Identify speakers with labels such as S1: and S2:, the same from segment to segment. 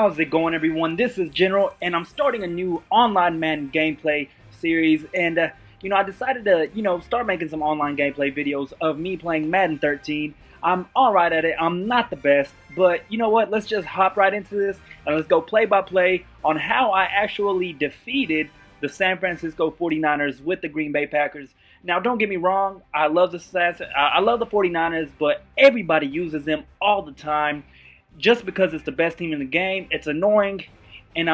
S1: How's it going, everyone? This is General, and I'm starting a new online Madden gameplay series. And I decided to start making some online gameplay videos of me playing Madden 13. I'm alright at it. I'm not the best, but you know what? Let's just hop right into this and let's go play by play on how I actually defeated the San Francisco 49ers with the Green Bay Packers. Now, don't get me wrong, I love the 49ers, but everybody uses them all the time just because it's the best team in the game. It's annoying, and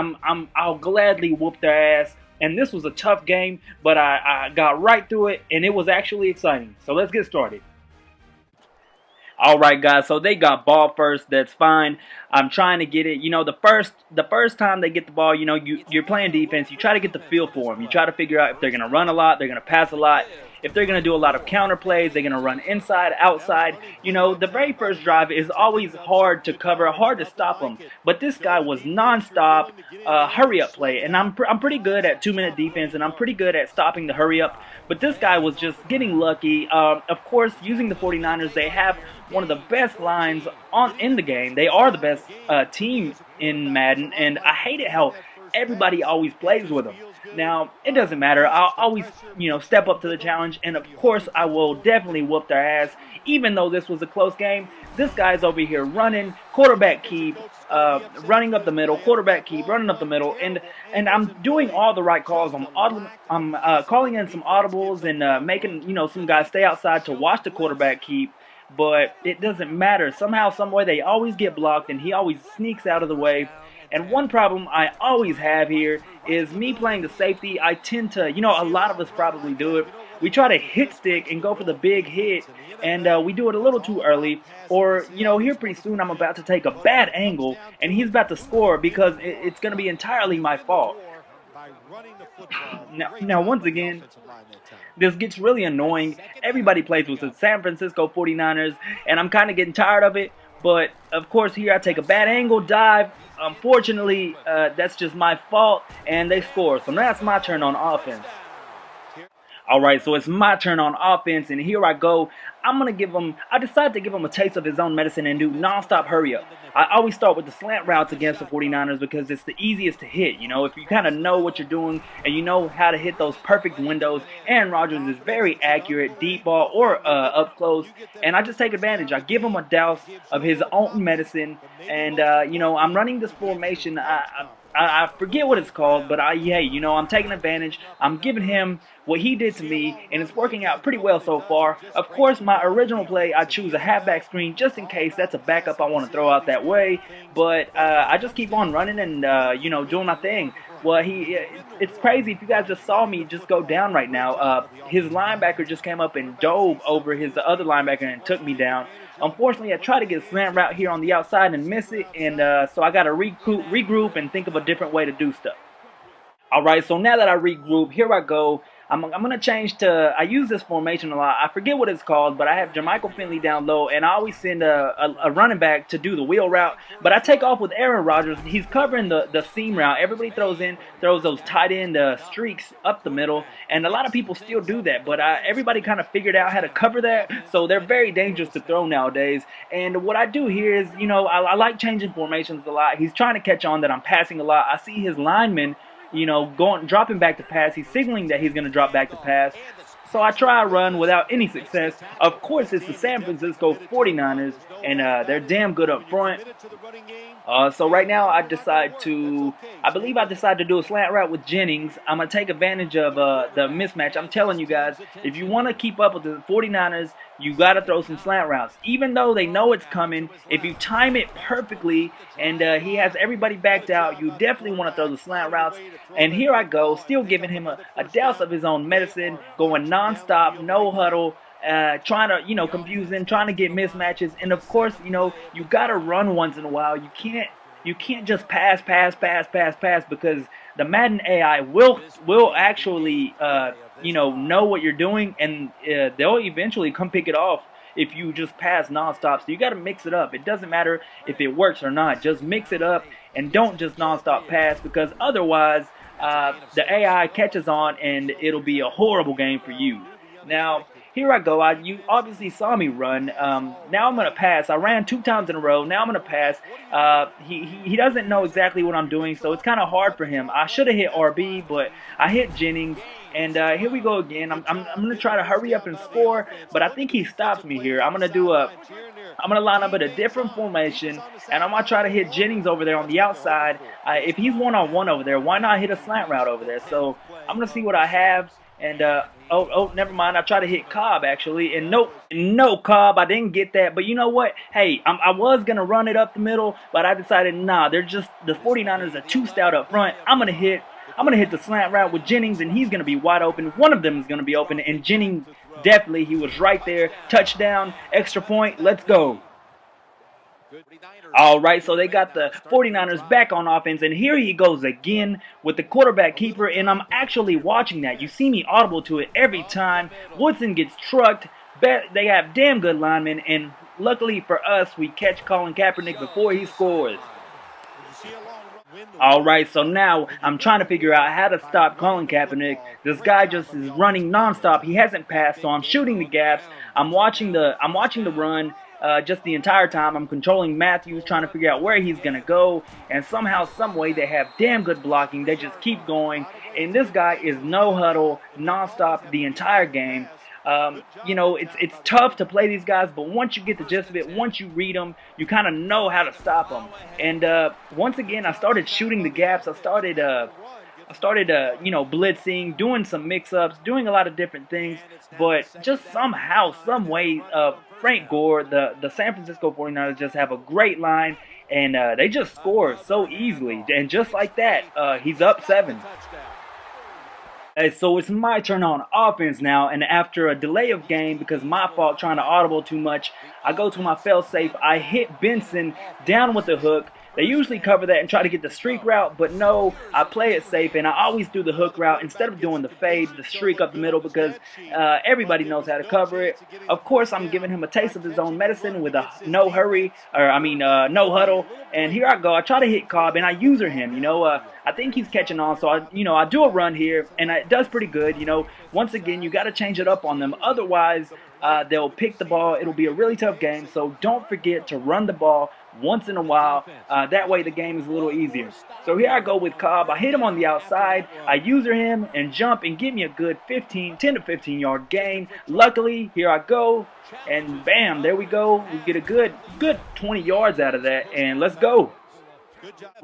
S1: I'll gladly whoop their ass. And this was a tough game, but I got right through it, and it was actually exciting. So let's get started. Alright guys, so they got ball first. That's fine. I'm trying to get it. You know, the first time they get the ball, you're playing defense. You try to get the feel for them. You try to figure out if they're going to run a lot, they're going to pass a lot. If they're going to do a lot of counter plays, they're going to run inside, outside. You know, the very first drive is always hard to cover, hard to stop them. But this guy was non-stop hurry-up play. And I'm pretty good at 2-minute defense, and I'm pretty good at stopping the hurry-up. But this guy was just getting lucky. Of course, using the 49ers, they have one of the best lines in the game. They are the best team in Madden, and I hate it how everybody always plays with them. Now, it doesn't matter. I'll always, step up to the challenge, and of course, I will definitely whoop their ass. Even though this was a close game, this guy's over here running, quarterback keep, running up the middle, quarterback keep, running up the middle, and I'm doing all the right calls. I'm calling in some audibles and making, some guys stay outside to watch the quarterback keep. But it doesn't matter. Somehow, someway, they always get blocked, and he always sneaks out of the way. And one problem I always have here is me playing the safety. I tend to, a lot of us probably do it. We try to hit stick and go for the big hit, and we do it a little too early. Or, here pretty soon I'm about to take a bad angle, and he's about to score because it's going to be entirely my fault. Now, once again, this gets really annoying. Everybody plays with the San Francisco 49ers, and I'm kind of getting tired of it. But, of course, here I take a bad angle, dive. Unfortunately, that's just my fault, and they score. So now it's my turn on offense. Alright, so it's my turn on offense, and here I go. I decided to give him a taste of his own medicine and do non-stop hurry-up. I always start with the slant routes against the 49ers because it's the easiest to hit. If you kind of know what you're doing and you know how to hit those perfect windows. Aaron Rodgers is very accurate, deep ball or up close, and I just take advantage. I give him a douse of his own medicine, and I'm running this formation. I forget what it's called, but I'm taking advantage. I'm giving him what he did to me, and it's working out pretty well so far. Of course, my original play, I choose a halfback screen just in case that's a backup I want to throw out that way. But I just keep on running and, doing my thing. Well, it's crazy. If you guys just saw me just go down right now, his linebacker just came up and dove over his other linebacker and took me down. Unfortunately, I tried to get a slant route here on the outside and miss it, and so I got to regroup and think of a different way to do stuff. Alright, so now that I regroup, here I go. I'm going to change to, I use this formation a lot. I forget what it's called, but I have Jermichael Finley down low, and I always send a running back to do the wheel route. But I take off with Aaron Rodgers. He's covering the seam route. Everybody throws those tight end streaks up the middle, and a lot of people still do that. But everybody kind of figured out how to cover that, so they're very dangerous to throw nowadays. And what I do here is, I like changing formations a lot. He's trying to catch on that I'm passing a lot. I see his linemen dropping back to pass. He's signaling that he's going to drop back to pass. So I try to run without any success. Of course, it's the San Francisco 49ers, and they're damn good up front. So right now, I believe I decide to do a slant route with Jennings. I'm going to take advantage of the mismatch. I'm telling you guys, if you want to keep up with the 49ers, you got to throw some slant routes. Even though they know it's coming, if you time it perfectly and he has everybody backed out, you definitely want to throw the slant routes. And here I go, still giving him a douse of his own medicine, going non-stop, no huddle, trying to, confuse him, trying to get mismatches. And of course, you got to run once in a while. You can't just pass because the Madden AI will actually know what you're doing, and they'll eventually come pick it off if you just pass nonstop. So you got to mix it up. It doesn't matter if it works or not. Just mix it up and don't just nonstop pass, because otherwise the AI catches on and it'll be a horrible game for you. Now, here I go. You obviously saw me run. Now I'm going to pass. I ran 2 times in a row. Now I'm going to pass. He doesn't know exactly what I'm doing, so it's kind of hard for him. I should have hit RB, but I hit Jennings. And here we go again. I'm going to try to hurry up and score, but I think he stops me here. I'm going to line up in a different formation, and I'm going to try to hit Jennings over there on the outside. If he's one-on-one over there, why not hit a slant route over there? So I'm going to see what I have. And, never mind. I tried to hit Cobb, actually. And nope, no, Cobb, I didn't get that. But you know what? Hey, I was going to run it up the middle, but I decided, nah, the 49ers are too stout up front. I'm going to hit the slant route with Jennings, and he's going to be wide open. One of them is going to be open, and Jennings, definitely, he was right there. Touchdown, extra point, let's go. All right, so they got the 49ers back on offense, and here he goes again with the quarterback keeper, and I'm actually watching that. You see me audible to it every time. Woodson gets trucked. They have damn good linemen, and luckily for us, we catch Colin Kaepernick before he scores. All right, so now I'm trying to figure out how to stop Colin Kaepernick. This guy just is running nonstop. He hasn't passed, so I'm shooting the gaps. I'm watching the run. Just the entire time. I'm controlling Matthews, trying to figure out where he's going to go, and somehow, someway, they have damn good blocking. They just keep going, and this guy is no huddle, nonstop the entire game. You know, it's tough to play these guys, but once you get the gist of it, once you read them, you kind of know how to stop them. And once again, I started shooting the gaps. I started you know, blitzing, doing some mix-ups, doing a lot of different things, but just somehow, some way, Frank Gore, the San Francisco 49ers just have a great line, and they just score so easily, and just like that, he's up 7. So it's my turn on offense now, and after a delay of game, because my fault trying to audible too much, I go to my fail-safe, I hit Benson down with the hook. They usually cover that and try to get the streak route, but no, I play it safe, and I always do the hook route instead of doing the fade, the streak up the middle, because everybody knows how to cover it. Of course, I'm giving him a taste of his own medicine with a no huddle, and here I go. I try to hit Cobb, and I user him, you know. I think he's catching on, so I do a run here, and it does pretty good, you know. Once again, you got to change it up on them, otherwise they'll pick the ball. It'll be a really tough game, so don't forget to run the ball once in a while. That way the game is a little easier. So here I go with Cobb. I hit him on the outside. I user him and jump and give me a good 10 to 15 yard gain. Luckily, here I go, and bam, there we go. We get a good 20 yards out of that, and let's go.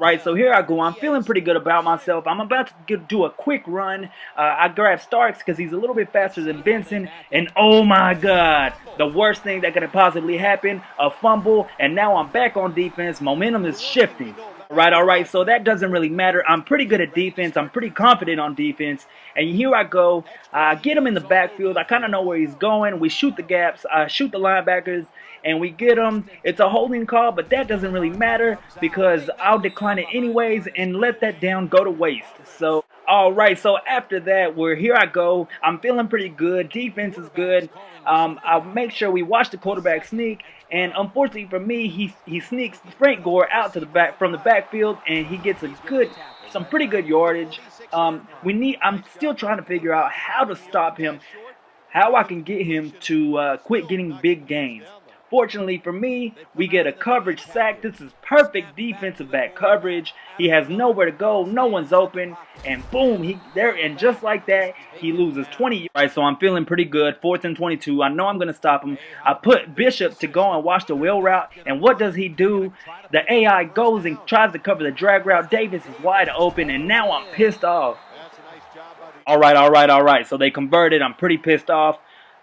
S1: Right, so here I go. I'm feeling pretty good about myself. I'm about to do a quick run. I grab Starks because he's a little bit faster than Benson. And oh my God, the worst thing that could possibly happen, a fumble. And now I'm back on defense. Momentum is shifting. All right, so that doesn't really matter. I'm pretty good at defense. I'm pretty confident on defense. And here I go. I get him in the backfield. I kind of know where he's going. We shoot the gaps. I shoot the linebackers. And we get him. It's a holding call, but that doesn't really matter because I'll decline it anyways and let that down go to waste. So, alright, so after that, here I go. I'm feeling pretty good. Defense is good. I'll make sure we watch the quarterback sneak. And unfortunately for me, he sneaks Frank Gore out to the back from the backfield, and he gets some pretty good yardage. I'm still trying to figure out how to stop him, how I can get him to quit getting big gains. Fortunately for me, we get a coverage sack. This is perfect defensive back coverage. He has nowhere to go. No one's open. And boom, and just like that, he loses 20. Right, so I'm feeling pretty good. 4th and 22. I know I'm going to stop him. I put Bishop to go and watch the wheel route. And what does he do? The AI goes and tries to cover the drag route. Davis is wide open, and now I'm pissed off. All right. So they converted. I'm pretty pissed off.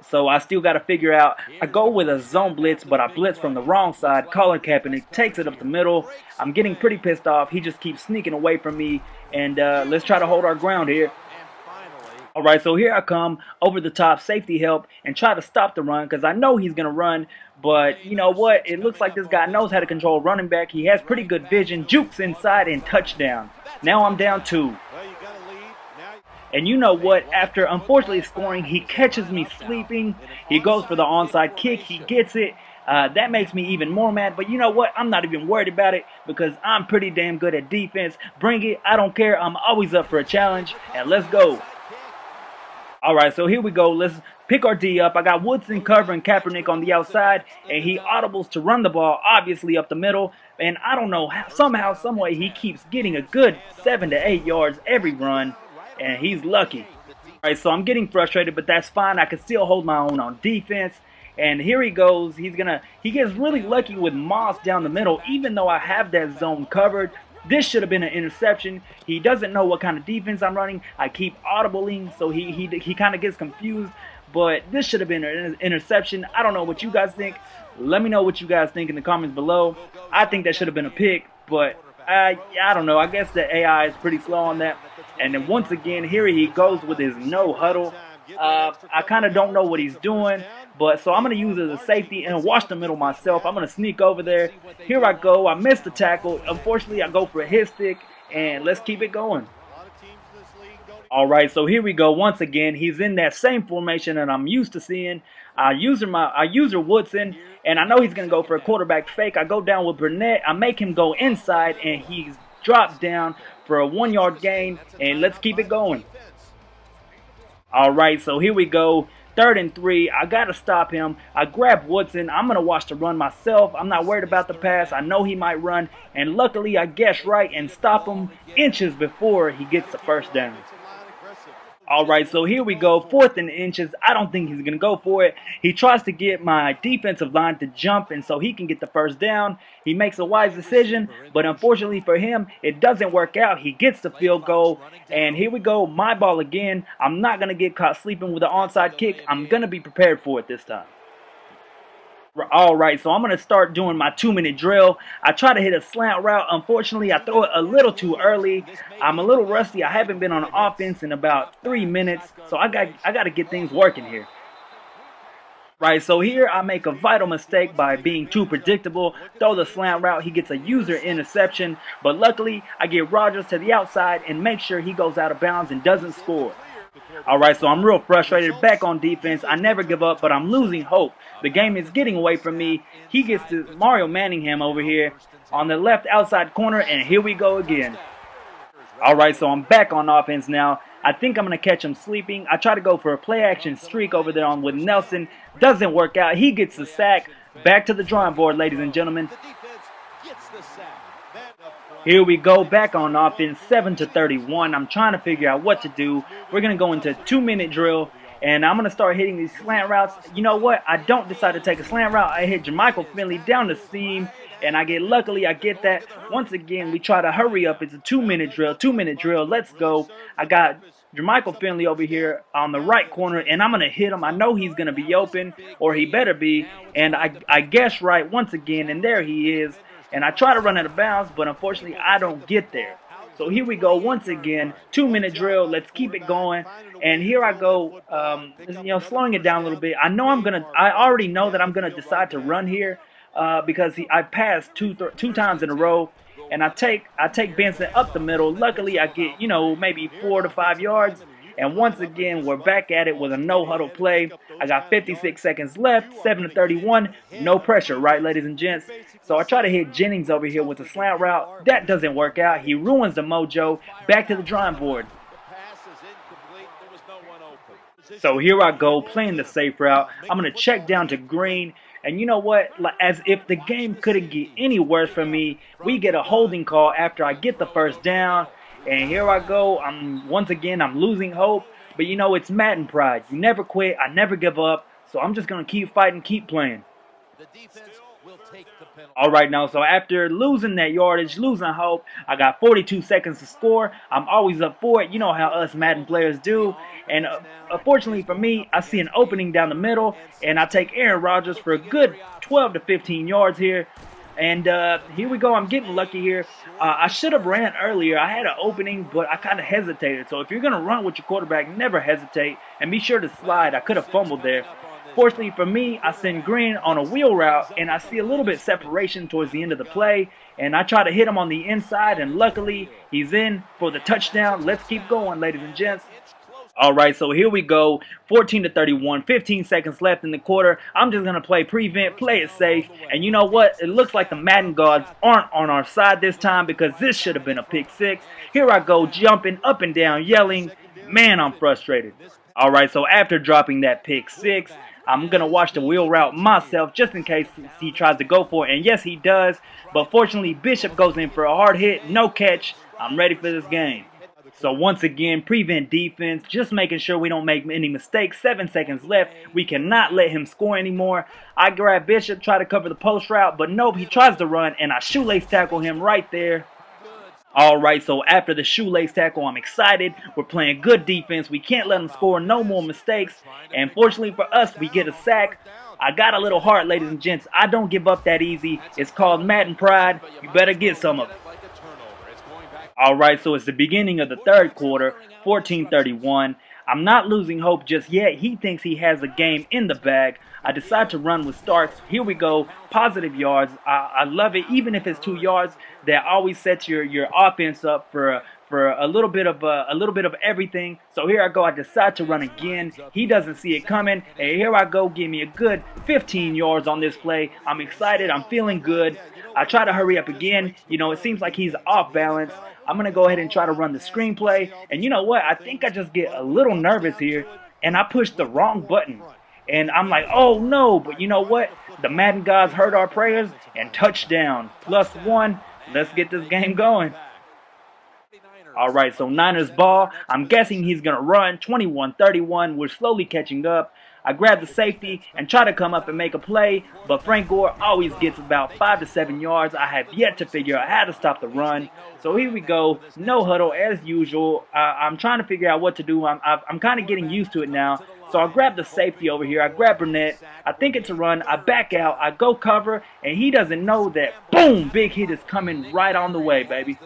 S1: So I still got to figure out. I go with a zone blitz, but I blitz from the wrong side. Colin Kaepernick takes it up the middle. I'm getting pretty pissed off. He just keeps sneaking away from me. And let's try to hold our ground here. All right, so here I come over the top, safety help, and try to stop the run because I know he's going to run. But you know what? It looks like this guy knows how to control running back. He has pretty good vision. Jukes inside and touchdown. Now I'm down 2. And you know what? After unfortunately scoring, he catches me sleeping. He goes for the onside kick. He gets it. That makes me even more mad. But you know what? I'm not even worried about it because I'm pretty damn good at defense. Bring it. I don't care. I'm always up for a challenge. And let's go. All right, so here we go. Let's pick our D up. I got Woodson covering Kaepernick on the outside, and he audibles to run the ball, obviously up the middle. And I don't know how, somehow, someway, he keeps getting a good 7 to 8 yards every run, and he's lucky. All right, so I'm getting frustrated, but that's fine. I can still hold my own on defense. And here he goes. He gets really lucky with Moss down the middle, even though I have that zone covered. This should have been an interception. He doesn't know what kind of defense I'm running. I keep audibling, so he kind of gets confused. But this should have been an interception. I don't know what you guys think. Let me know what you guys think in the comments below. I think that should have been a pick, but I don't know. I guess the AI is pretty slow on that. And then once again, here he goes with his no huddle. I kind of don't know what he's doing, but so I'm going to use it as a safety and watch the middle myself. I'm going to sneak over there. Here I go. I missed the tackle. Unfortunately, I go for a hit stick, and let's keep it going. All right, so here we go. Once again, he's in that same formation that I'm used to seeing. I user Woodson, and I know he's going to go for a quarterback fake. I go down with Burnett. I make him go inside, and he's dropped down for a 1-yard gain, and let's keep it going. All right, so here we go. 3rd and 3. I got to stop him. I grab Woodson. I'm going to watch the run myself. I'm not worried about the pass. I know he might run, and luckily I guess right and stop him inches before he gets the first down. All right, so here we go. 4th and inches. I don't think he's going to go for it. He tries to get my defensive line to jump, and so he can get the first down. He makes a wise decision, but unfortunately for him, it doesn't work out. He gets the field goal, and here we go. My ball again. I'm not going to get caught sleeping with an onside kick. I'm going to be prepared for it this time. All right, so I'm going to start doing my 2-minute drill. I try to hit a slant route. Unfortunately, I throw it a little too early. I'm a little rusty. I haven't been on offense in about 3 minutes, so I got to get things working here. Right, so here I make a vital mistake by being too predictable. Throw the slant route. He gets a user interception, but luckily I get Rodgers to the outside and make sure he goes out of bounds and doesn't score. Alright, so I'm real frustrated. Back on defense. I never give up, but I'm losing hope. The game is getting away from me. He gets to Mario Manningham over here on the left outside corner, and here we go again. Alright, so I'm back on offense now. I think I'm going to catch him sleeping. I try to go for a play-action streak over there with Nelson. Doesn't work out. He gets the sack. Back to the drawing board, ladies and gentlemen. Here we go, back on offense, 7-31. I'm trying to figure out what to do. We're going to go into a 2-minute drill, and I'm going to start hitting these slant routes. You know what? I don't decide to take a slant route. I hit Jermichael Finley down the seam, and luckily I get that. Once again, we try to hurry up. It's a 2-minute drill, 2-minute drill. Let's go. I got Jermichael Finley over here on the right corner, and I'm going to hit him. I know he's going to be open, or he better be, and I guess right once again, and there he is. And I try to run out of bounds, but unfortunately I don't get there. So here we go once again, 2-minute drill. Let's keep it going. And here I go, slowing it down a little bit. I already know that I'm gonna decide to run here because I passed two times in a row, and I take Benson up the middle. Luckily I get maybe 4 to 5 yards. And once again, we're back at it with a no-huddle play. I got 56 seconds left, 7-31. No pressure, right, ladies and gents? So I try to hit Jennings over here with a slant route. That doesn't work out. He ruins the mojo. Back to the drawing board. So here I go, playing the safe route. I'm going to check down to Green. And you know what? As if the game couldn't get any worse for me, we get a holding call after I get the first down. And here I go. Once again, I'm losing hope. But it's Madden pride. You never quit. I never give up. So I'm just going to keep fighting, keep playing. All right, now, so after losing that yardage, losing hope, I got 42 seconds to score. I'm always up for it. You know how us Madden players do. And unfortunately for me, I see an opening down the middle, and I take Aaron Rodgers for a good 12 to 15 yards here. And here we go. I'm getting lucky here. I should have ran earlier. I had an opening, but I kind of hesitated. So if you're going to run with your quarterback, never hesitate. And be sure to slide. I could have fumbled there. Fortunately for me, I send Green on a wheel route, and I see a little bit separation towards the end of the play. And I try to hit him on the inside, and luckily, he's in for the touchdown. Let's keep going, ladies and gents. All right, so here we go. 14-31, 15 seconds left in the quarter. I'm just going to play prevent, play it safe. And you know what? It looks like the Madden gods aren't on our side this time because this should have been a pick six. Here I go, jumping up and down, yelling. Man, I'm frustrated. Alright, so after dropping that pick 6, I'm going to watch the wheel route myself just in case he tries to go for it. And yes, he does. But fortunately, Bishop goes in for a hard hit, no catch. I'm ready for this game. So once again, prevent defense, just making sure we don't make any mistakes. 7 seconds left. We cannot let him score anymore. I grab Bishop, try to cover the post route, but nope, he tries to run, and I shoelace tackle him right there. Alright, so after the shoelace tackle, I'm excited. We're playing good defense. We can't let them score. No more mistakes. And fortunately for us, we get a sack. I got a little heart, ladies and gents. I don't give up that easy. It's called Madden pride. You better get some of it. Alright, so it's the beginning of the third quarter, 14-31. I'm not losing hope just yet. He thinks he has a game in the bag. I decide to run with Starks. Here we go. Positive yards. I love it. Even if it's 2 yards, that always sets your offense up for a little bit of everything. So here I go. I decide to run again. He doesn't see it coming. And here I go. Give me a good 15 yards on this play. I'm excited. I'm feeling good. I try to hurry up again. You know, it seems like he's off balance. I'm going to go ahead and try to run the screenplay. And you know what? I think I just get a little nervous here. And I push the wrong button. And I'm like, oh no. But you know what? The Madden gods heard our prayers. And touchdown. +1. Let's get this game going. Alright, so Niners ball. I'm guessing he's going to run. 21-31. We're slowly catching up. I grab the safety and try to come up and make a play, but Frank Gore always gets about 5 to 7 yards. I have yet to figure out how to stop the run. So here we go, no huddle as usual. I'm trying to figure out what to do. I'm kind of getting used to it now. So I grab the safety over here. I grab Burnett. I think it's a run. I back out. I go cover, and he doesn't know that, boom, big hit is coming right on the way, baby.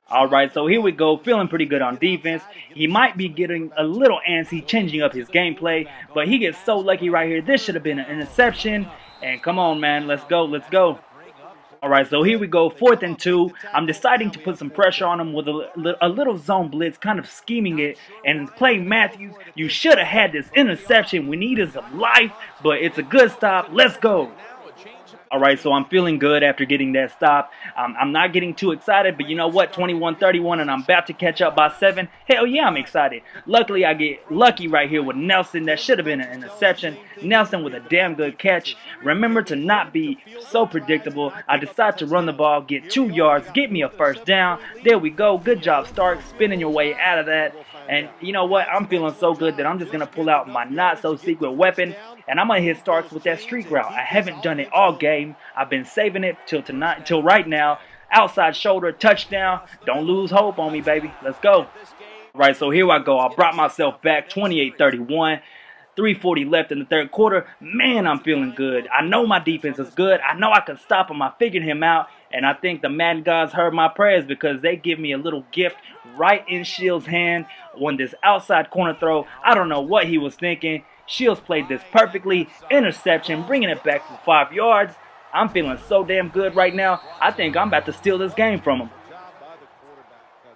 S1: Alright, so here we go, feeling pretty good on defense. He might be getting a little antsy, changing up his gameplay, but he gets so lucky right here. This should have been an interception, and come on, man, let's go, let's go. Alright, so here we go, 4th and 2. I'm deciding to put some pressure on him with a little zone blitz, kind of scheming it, and playing Matthews. You should have had this interception. We needed some life, but it's a good stop. Let's go. Alright, so I'm feeling good after getting that stop. I'm not getting too excited, but you know what? 21-31, and I'm about to catch up by 7. Hell yeah, I'm excited. Luckily, I get lucky right here with Nelson. That should have been an interception. Nelson with a damn good catch. Remember to not be so predictable. I decide to run the ball, get 2 yards, get me a first down. There we go. Good job, Stark, spinning your way out of that. And you know what? I'm feeling so good that I'm just going to pull out my not-so-secret weapon, and I'm going to hit Starks with that streak route. I haven't done it all game. I've been saving it till right now. Outside shoulder, touchdown. Don't lose hope on me, baby. Let's go. Right, so here I go. I brought myself back, 28-31. 3:40 left in the third quarter. Man, I'm feeling good. I know my defense is good. I know I can stop him. I figured him out. And I think the Madden gods heard my prayers because they give me a little gift right in Shields' hand on this outside corner throw. I don't know what he was thinking. Shields played this perfectly. Interception, bringing it back for 5 yards. I'm feeling so damn good right now. I think I'm about to steal this game from him.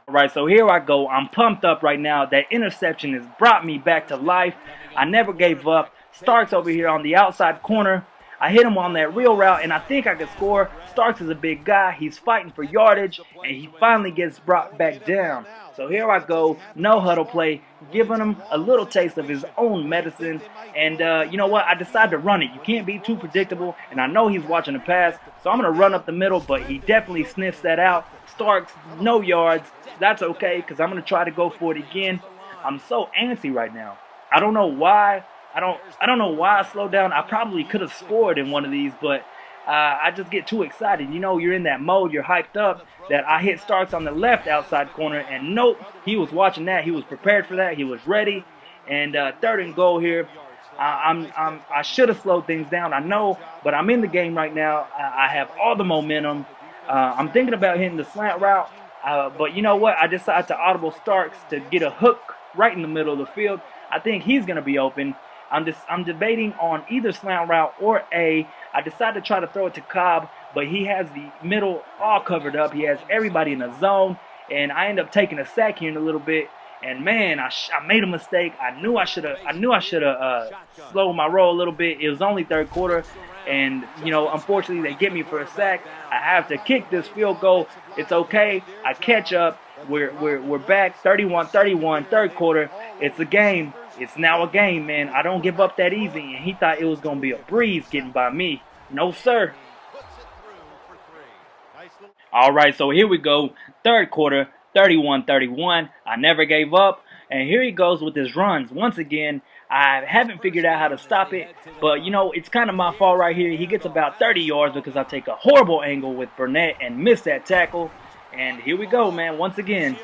S1: Alright, so here I go. I'm pumped up right now. That interception has brought me back to life. I never gave up. Starks over here on the outside corner. I hit him on that real route, and I think I can score. Starks is a big guy. He's fighting for yardage, and he finally gets brought back down. So here I go, no huddle play, giving him a little taste of his own medicine. And you know what? I decided to run it. You can't be too predictable, and I know he's watching the pass, so I'm going to run up the middle, but he definitely sniffs that out. Starks, no yards. That's okay, because I'm going to try to go for it again. I'm so antsy right now. I don't know why. I don't know why I slowed down. I probably could have scored in one of these, but I just get too excited. You know, you're in that mode, you're hyped up, that I hit Starks on the left outside corner, and nope, he was watching that. He was prepared for that. He was ready. And 3rd and goal here. I should have slowed things down, I know, but I'm in the game right now. I have all the momentum. I'm thinking about hitting the slant route, but you know what? I decided to audible Starks to get a hook right in the middle of the field. I think he's going to be open. I'm debating on either slant route or I decided to try to throw it to Cobb, but he has the middle all covered up. He has everybody in the zone, and I end up taking a sack here in a little bit. And man, I made a mistake. I knew I should have slowed my roll a little bit. It was only third quarter, and you know, unfortunately, they get me for a sack. I have to kick this field goal. It's okay. I catch up. We're back 31-31, third quarter. It's a game. It's now a game, man. I don't give up that easy, and he thought it was going to be a breeze getting by me. No, sir. All right, so here we go. Third quarter, 31-31. I never gave up. And here he goes with his runs. Once again, I haven't figured out how to stop it. But, you know, it's kind of my fault right here. He gets about 30 yards because I take a horrible angle with Burnett and miss that tackle. And here we go, man, once again.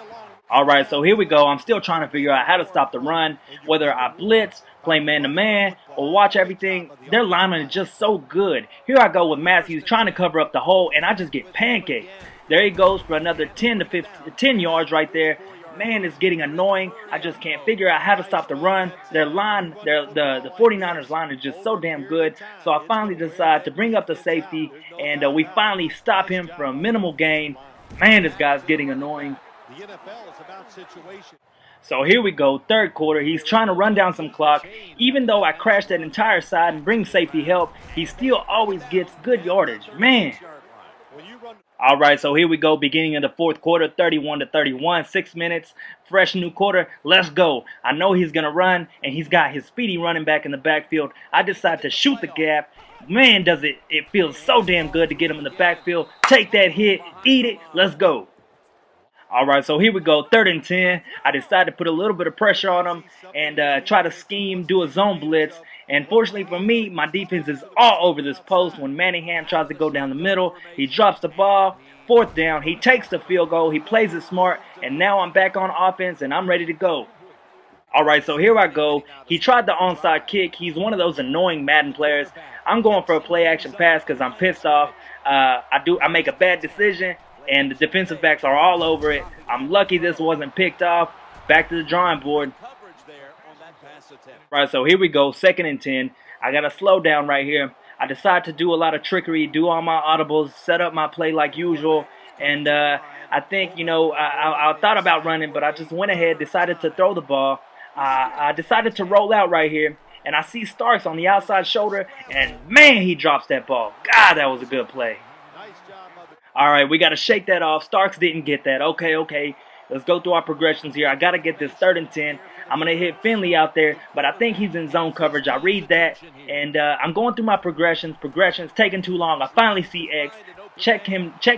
S1: All right, so here we go. I'm still trying to figure out how to stop the run, whether I blitz, play man-to-man, or watch everything. Their lineman is just so good. Here I go with Matthews trying to cover up the hole, and I just get pancaked. There he goes for another 10 yards right there. Man, it's getting annoying. I just can't figure out how to stop the run. Their line, the 49ers line is just so damn good. So I finally decide to bring up the safety, and we finally stop him from minimal gain. Man, this guy's getting annoying. The NFL is about situation. So here we go, third quarter. He's trying to run down some clock. Even though I crashed that entire side and bring safety help, he still always gets good yardage. Man. All right, so here we go, beginning of the fourth quarter, 31-31, 6 minutes, fresh new quarter. Let's go. I know he's going to run, and he's got his speedy running back in the backfield. I decide to shoot the gap. Man, does it feels so damn good to get him in the backfield. Take that hit, eat it, let's go. All right, so here we go, 3rd and 10. I decided to put a little bit of pressure on him and try to scheme, do a zone blitz. And fortunately for me, my defense is all over this post. When Manningham tries to go down the middle, he drops the ball. 4th down, he takes the field goal. He plays it smart, and now I'm back on offense, and I'm ready to go. All right, so here I go. He tried the onside kick. He's one of those annoying Madden players. I'm going for a play-action pass because I'm pissed off. I make a bad decision, and the defensive backs are all over it. I'm lucky this wasn't picked off. Back to the drawing board. Right, so here we go, 2nd and 10. I got to slow down right here. I decide to do a lot of trickery, do all my audibles, set up my play like usual. And I think, you know, I thought about running, but I just went ahead, decided to throw the ball. I decided to roll out right here. And I see Starks on the outside shoulder, and man, he drops that ball. God, that was a good play. All right, we got to shake that off. Starks didn't get that. Okay. Let's go through our progressions here. I got to get this 3rd and 10. I'm going to hit Finley out there, but I think he's in zone coverage. I read that, and I'm going through my progressions. Progressions taking too long. I finally see X. Check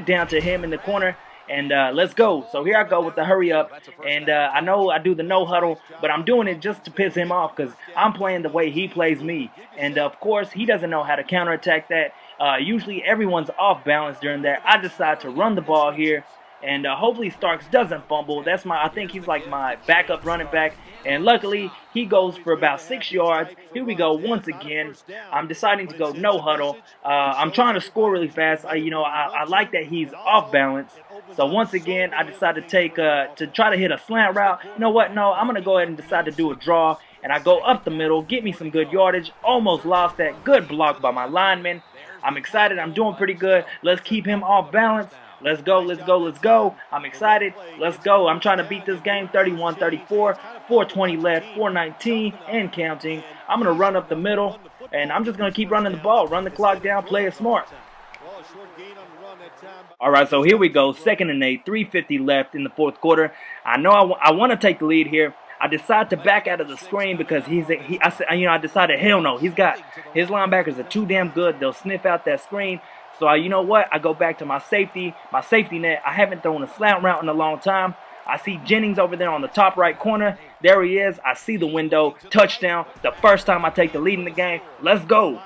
S1: down to him in the corner, and let's go. So here I go with the hurry up, and I know I do the no huddle, but I'm doing it just to piss him off because I'm playing the way he plays me. And, of course, he doesn't know how to counterattack that. Usually everyone's off balance during that. I decide to run the ball here. And hopefully Starks doesn't fumble. I think he's like my backup running back. And luckily, he goes for about 6 yards. Here we go once again. I'm deciding to go no huddle. I'm trying to score really fast. I like that he's off balance. So once again, I decided to try to hit a slant route. You know what? No, I'm going to go ahead and decide to do a draw. And I go up the middle, get me some good yardage. Almost lost that. Good block by my lineman. I'm excited. I'm doing pretty good. Let's keep him off balance. Let's go. I'm excited. Let's go. I'm trying to beat this game. 31-34, 4:20 left, 4:19, and counting. I'm going to run up the middle, and I'm just going to keep running the ball. Run the clock down, play it smart. All right, so here we go. 2nd and 8, 3:50 left in the 4th quarter. I know I want to take the lead here. I decide to back out of the screen because I decided, hell no. His linebackers are too damn good. They'll sniff out that screen. So, you know what? I go back to my safety net. I haven't thrown a slant route in a long time. I see Jennings over there on the top right corner. There he is. I see the window. Touchdown. The first time I take the lead in the game. Let's go.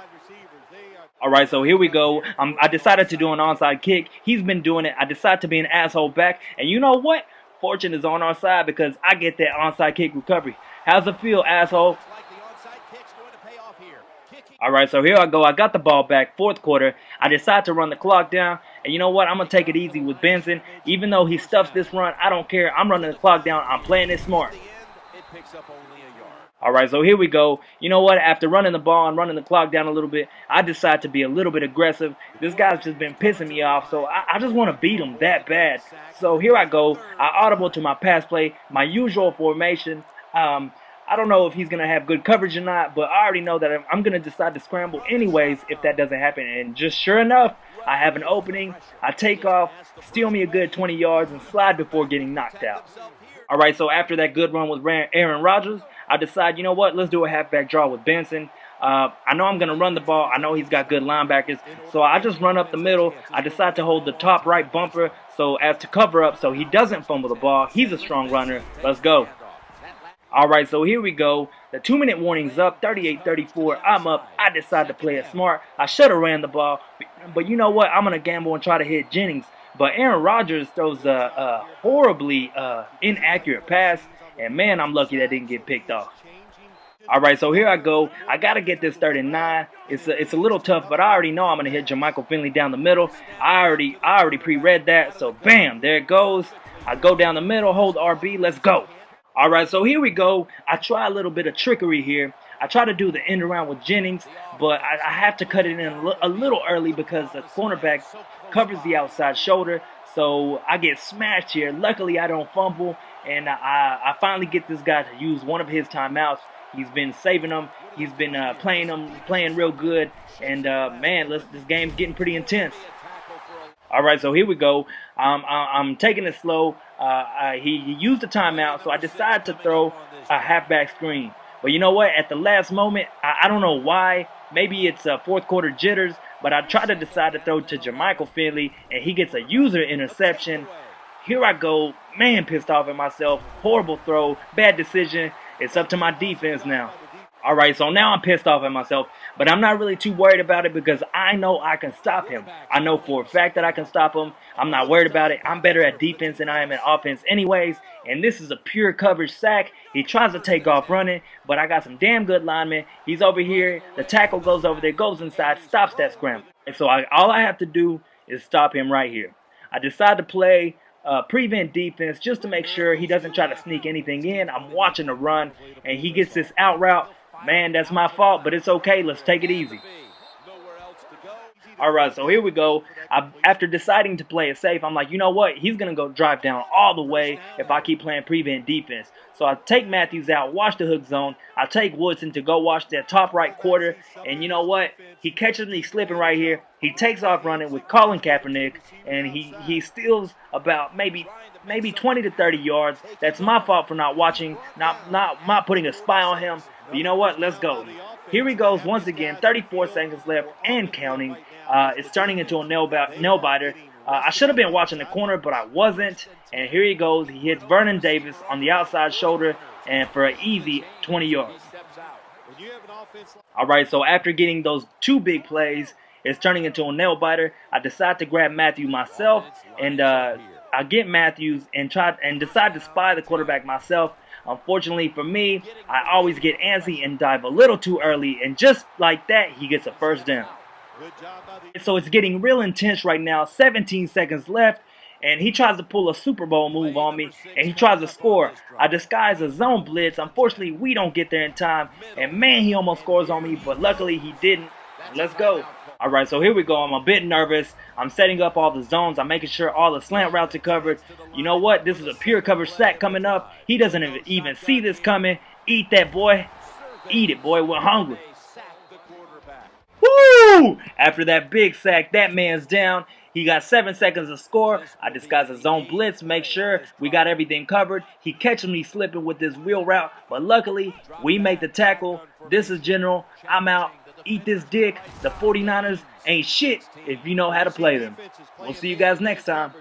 S1: All right, so here we go. I decided to do an onside kick. He's been doing it. I decided to be an asshole back. And you know what? Fortune is on our side because I get that onside kick recovery. How's it feel, asshole? All right, so here I go. I got the ball back, 4th quarter. I decide to run the clock down. And you know what? I'm going to take it easy with Benson. Even though he stuffs this run, I don't care. I'm running the clock down. I'm playing it smart. All right, so here we go. You know what? After running the ball and running the clock down a little bit, I decide to be a little bit aggressive. This guy's just been pissing me off, so I just want to beat him that bad. So here I go. I audible to my pass play, my usual formation. I don't know if he's going to have good coverage or not, but I already know that I'm going to decide to scramble anyways if that doesn't happen. And just sure enough, I have an opening. I take off, steal me a good 20 yards, and slide before getting knocked out. All right, so after that good run with Aaron Rodgers, I decide, you know what, let's do a halfback draw with Benson. I know I'm going to run the ball. I know he's got good linebackers. So I just run up the middle. I decide to hold the top right bumper so as to cover up so he doesn't fumble the ball. He's a strong runner. Let's go. All right, so here we go. The 2-minute warning's up, 38-34. I'm up. I decide to play it smart. I should have ran the ball. But you know what? I'm going to gamble and try to hit Jennings. But Aaron Rodgers throws a horribly inaccurate pass. And, man, I'm lucky that didn't get picked off. All right, so here I go. I got to get this 39. It's a little tough, but I already know I'm going to hit Jermichael Finley down the middle. I already pre-read that. So, bam, there it goes. I go down the middle, hold RB. Let's go. All right, so here we go. I try a little bit of trickery here. I try to do the end around with Jennings, but I have to cut it in a little early because the cornerback covers the outside shoulder. So I get smashed here. Luckily, I don't fumble, and I finally get this guy to use one of his timeouts. He's been saving them. He's been playing real good. And, man, this game's getting pretty intense. All right, so here we go. I'm taking it slow. He used the timeout, so I decided to throw a halfback screen. But you know what? At the last moment, I don't know why. Maybe it's fourth quarter jitters, but I try to decide to throw to Jermichael Finley, and he gets a user interception. Here I go. Man, pissed off at myself. Horrible throw. Bad decision. It's up to my defense now. All right, so now I'm pissed off at myself, but I'm not really too worried about it because I know I can stop him. I know for a fact that I can stop him. I'm not worried about it. I'm better at defense than I am at offense anyways, and this is a pure coverage sack. He tries to take off running, but I got some damn good linemen. He's over here. The tackle goes over there, goes inside, stops that scramble. And so all I have to do is stop him right here. I decide to play prevent defense just to make sure he doesn't try to sneak anything in. I'm watching the run, and he gets this out route. Man, that's my fault, but it's okay. Let's take it easy. All right, so here we go. After deciding to play it safe, I'm like, you know what? He's going to go drive down all the way if I keep playing prevent defense. So I take Matthews out, watch the hook zone. I take Woodson to go watch that top right quarter. And you know what? He catches me slipping right here. He takes off running with Colin Kaepernick, and he steals about maybe 20 to 30 yards. That's my fault for not watching, not putting a spy on him. But you know what? Let's go. Here he goes once again. 34 seconds left and counting. It's turning into a nail biter. I should have been watching the corner, but I wasn't. And here he goes. He hits Vernon Davis on the outside shoulder, and for an easy 20 yards. All right, so after getting those two big plays, it's turning into a nail biter. I decide to grab Matthews myself, and I get Matthews and decide to spy the quarterback myself. Unfortunately for me, I always get antsy and dive a little too early, and just like that, he gets a first down. So it's getting real intense right now. 17 seconds left, and he tries to pull a Super Bowl move on me, and he tries to score. I disguise a zone blitz. Unfortunately, we don't get there in time, and man, he almost scores on me, but luckily he didn't. Let's go. All right, so here we go. I'm a bit nervous. I'm setting up all the zones. I'm making sure all the slant routes are covered. You know what? This is a pure coverage sack coming up. He doesn't even see this coming. Eat that, boy. Eat it, boy. We're hungry. Woo! After that big sack, that man's down. He got 7 seconds to score. I disguise a zone blitz, make sure we got everything covered. He catches me slipping with this wheel route, but luckily, we make the tackle. This is General. I'm out. Eat this dick. The 49ers ain't shit if you know how to play them. We'll see you guys next time.